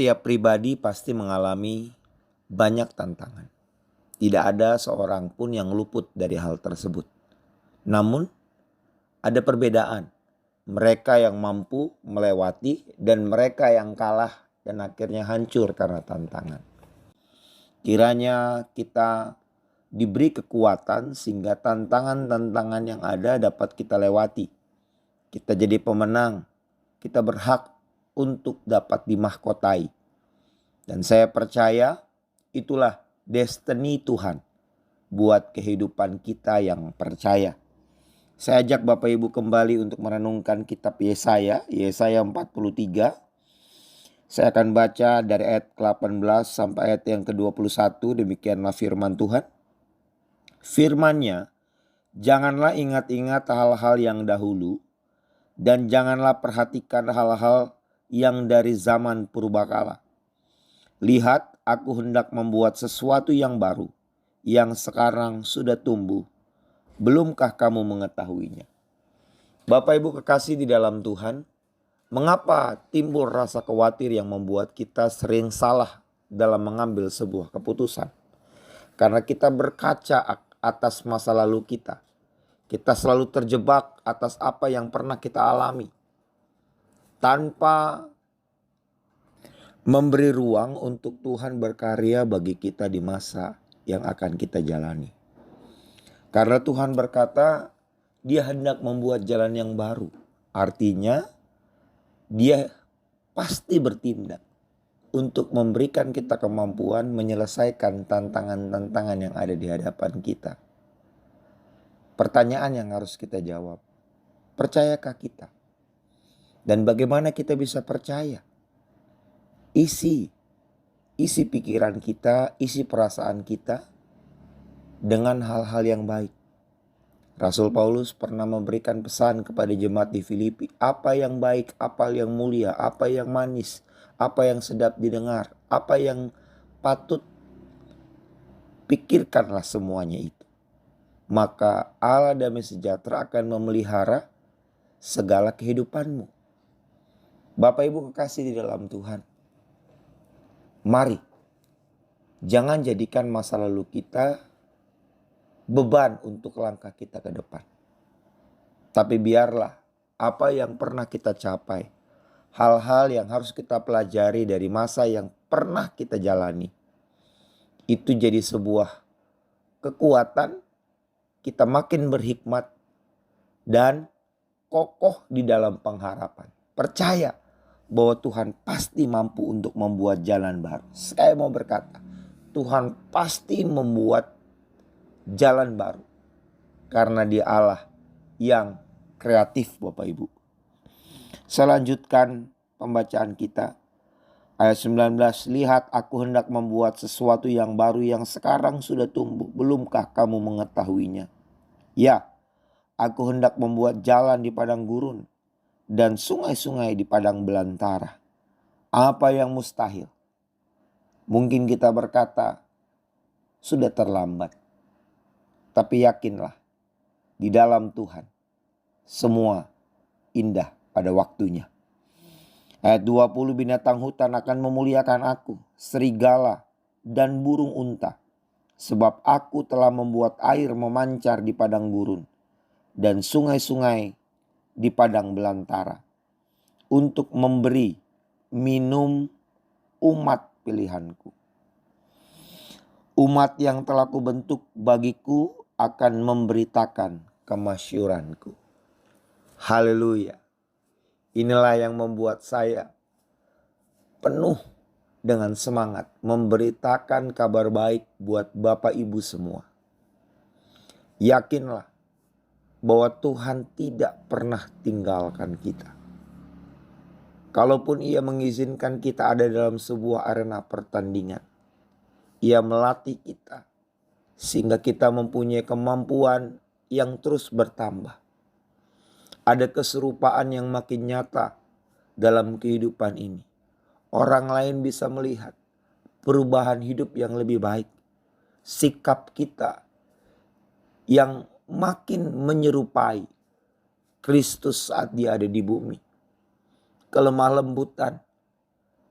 Setiap pribadi pasti mengalami banyak tantangan. Tidak ada seorang pun yang luput dari hal tersebut. Namun, ada perbedaan. Mereka yang mampu melewati dan mereka yang kalah dan akhirnya hancur karena tantangan. Kiranya kita diberi kekuatan sehingga tantangan-tantangan yang ada dapat kita lewati. Kita jadi pemenang. Kita berhak untuk dapat dimahkotai. Dan saya percaya itulah destiny Tuhan buat kehidupan kita yang percaya. Saya ajak Bapak Ibu kembali untuk merenungkan kitab Yesaya 43. Saya akan baca dari ayat ke-18 sampai ayat yang ke-21. Demikianlah firman Tuhan. Firman-Nya, janganlah ingat-ingat hal-hal yang dahulu, dan janganlah perhatikan hal-hal yang dari zaman purbakala. Lihat, aku hendak membuat sesuatu yang baru, yang sekarang sudah tumbuh. Belumkah kamu mengetahuinya? Bapak Ibu kekasih di dalam Tuhan, mengapa timbul rasa khawatir yang membuat kita sering salah dalam mengambil sebuah keputusan? Karena kita berkaca atas masa lalu kita. Kita selalu terjebak atas apa yang pernah kita alami. Tanpa memberi ruang untuk Tuhan berkarya bagi kita di masa yang akan kita jalani. Karena Tuhan berkata, Dia hendak membuat jalan yang baru. Artinya, Dia pasti bertindak untuk memberikan kita kemampuan menyelesaikan tantangan-tantangan yang ada di hadapan kita. Pertanyaan yang harus kita jawab, percayakah kita? Dan bagaimana kita bisa percaya? Isi pikiran kita, isi perasaan kita dengan hal-hal yang baik. Rasul Paulus pernah memberikan pesan kepada jemaat di Filipi. Apa yang baik, apa yang mulia, apa yang manis, apa yang sedap didengar, apa yang patut, pikirkanlah semuanya itu. Maka Allah damai sejahtera akan memelihara segala kehidupanmu. Bapak Ibu kekasih di dalam Tuhan. Mari, jangan jadikan masa lalu kita beban untuk langkah kita ke depan. Tapi biarlah apa yang pernah kita capai, hal-hal yang harus kita pelajari dari masa yang pernah kita jalani, itu jadi sebuah kekuatan, kita makin berhikmat dan kokoh di dalam pengharapan. Percaya bahwa Tuhan pasti mampu untuk membuat jalan baru. Saya mau berkata, Tuhan pasti membuat jalan baru. Karena Dia Allah yang kreatif Bapak Ibu. Saya lanjutkan pembacaan kita. Ayat 19, lihat aku hendak membuat sesuatu yang baru yang sekarang sudah tumbuh. Belumkah kamu mengetahuinya? Ya, aku hendak membuat jalan di padang gurun dan sungai-sungai di padang belantara. Apa yang mustahil? Mungkin kita berkata, sudah terlambat. Tapi yakinlah, di dalam Tuhan, semua indah pada waktunya. Ayat 20, binatang hutan akan memuliakan aku, serigala dan burung unta. Sebab aku telah membuat air memancar di padang gurun dan sungai-sungai di padang belantara. Untuk memberi minum umat pilihanku. Umat yang telah kubentuk bagiku akan memberitakan kemasyuranku. Haleluya. Inilah yang membuat saya penuh dengan semangat memberitakan kabar baik buat Bapak Ibu semua. Yakinlah bahwa Tuhan tidak pernah tinggalkan kita. Kalaupun Ia mengizinkan kita ada dalam sebuah arena pertandingan, Ia melatih kita sehingga kita mempunyai kemampuan yang terus bertambah. Ada keserupaan yang makin nyata dalam kehidupan ini. Orang lain bisa melihat perubahan hidup yang lebih baik. Sikap kita yang makin menyerupai Kristus saat Dia ada di bumi. Kelemah lembutan,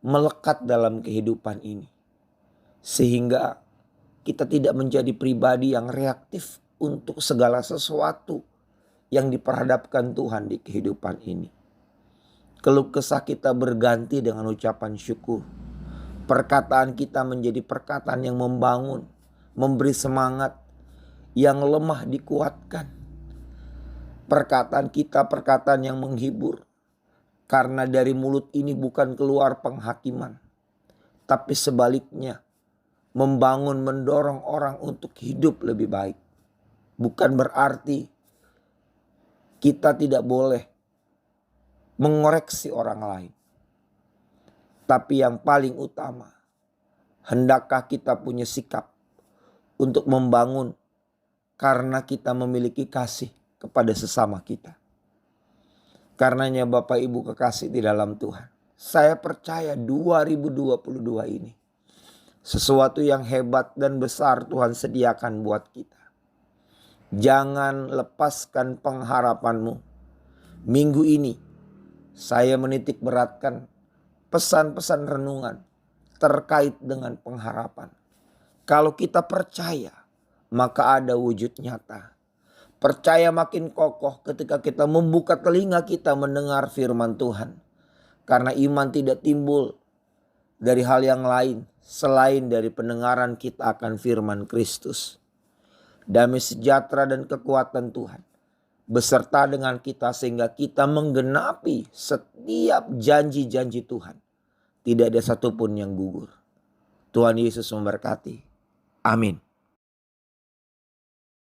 melekat dalam kehidupan ini. Sehingga kita tidak menjadi pribadi yang reaktif untuk segala sesuatu yang diperhadapkan Tuhan di kehidupan ini. Keluh kesah kita berganti dengan ucapan syukur. Perkataan kita menjadi perkataan yang membangun, memberi semangat, yang lemah dikuatkan. Perkataan kita perkataan yang menghibur. Karena dari mulut ini bukan keluar penghakiman, tapi sebaliknya membangun, mendorong orang untuk hidup lebih baik. Bukan berarti kita tidak boleh mengoreksi orang lain. Tapi yang paling utama, hendakkah kita punya sikap untuk membangun karena kita memiliki kasih kepada sesama kita. Karenanya Bapak Ibu kekasih di dalam Tuhan, saya percaya 2022 ini sesuatu yang hebat dan besar Tuhan sediakan buat kita. Jangan lepaskan pengharapanmu. Minggu ini saya menitik beratkan pesan-pesan renungan terkait dengan pengharapan. Kalau kita percaya, maka ada wujud nyata. Percaya makin kokoh ketika kita membuka telinga kita mendengar firman Tuhan. Karena iman tidak timbul dari hal yang lain selain dari pendengaran kita akan firman Kristus. Damai sejahtera dan kekuatan Tuhan beserta dengan kita sehingga kita menggenapi setiap janji-janji Tuhan. Tidak ada satupun yang gugur. Tuhan Yesus memberkati. Amin.